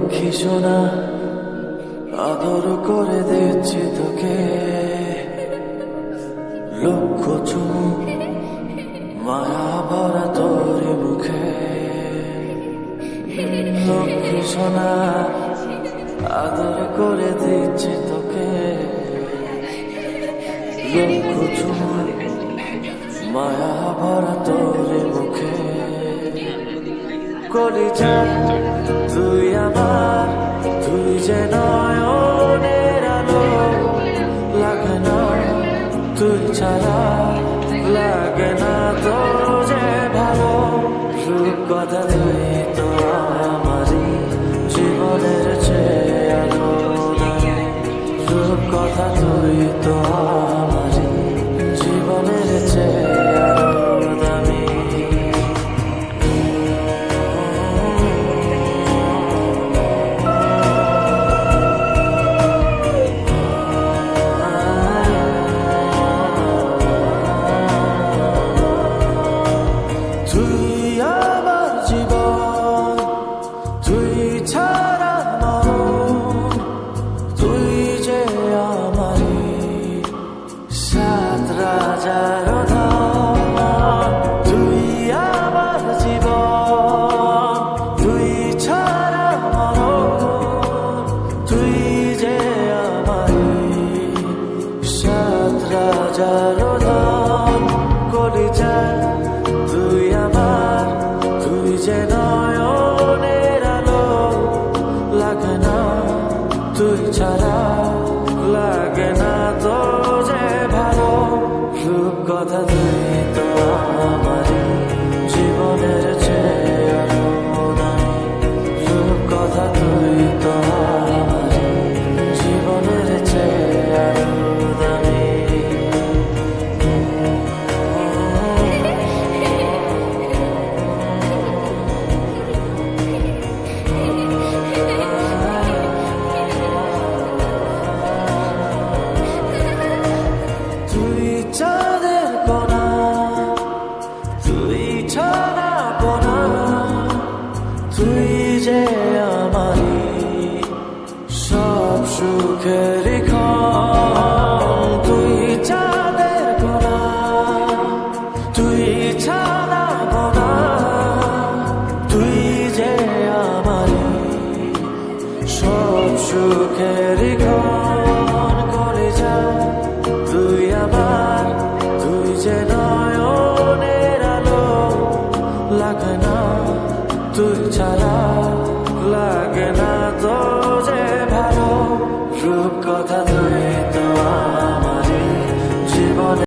লক্ষ্মী সোনা আদর করে দিচ্ছি তোকে, লক্ষ চুমু মায়া ভরা তোর মুখে। লক্ষ্মী সোনা আদর করে দিচ্ছি তোকে, লক্ষ চুমু মায়া ভরা তোর মুখে। কলিজা তুই আমার, তুই যে নয়নের আলো, লাগে না তুই ছাড়া, লাগে না তোর যে ভালো। রূপ কথা তুই তো আমারই জীবনের চেয়ে আলো, রূপ কথা তুই তো আমারই জীবনের চেয়ে আলো দামি। তুই আমার জীবন, তুই ছাড়া মরণ, তুই যে আমারই সাত রাজার ধন। তুই আমার জীবন, তুই ছাড়া মরণ, তুই যে আমারই সাত রাজার ধন। কলিজা তুই আমার, তুই যে নয়নের আলো, লাগে না তুই ছাড়া, লাগে না তো যে ভালো। রূপ কথা তুই তো আমারই জীবনের চেয়ে আলো নাই, রূপ কথা তুই তো আমারই জীবনের চেয়ে আলো দামি। তুই চাঁদের কোনা, তুই ছাড়া কোনা, তুই যে আমারই সব সুখের ক্ষণ। তুই চাঁদের কোনা, তুই ছাড়া কোনা, তুই যে আমারই সব সুখের ক্ষণ। করে যা তুই আমার, তুই যে নয়নের আলো, লাগে না তুই ছাড়া, লাগে না তো যে ভালো। রূপ কথা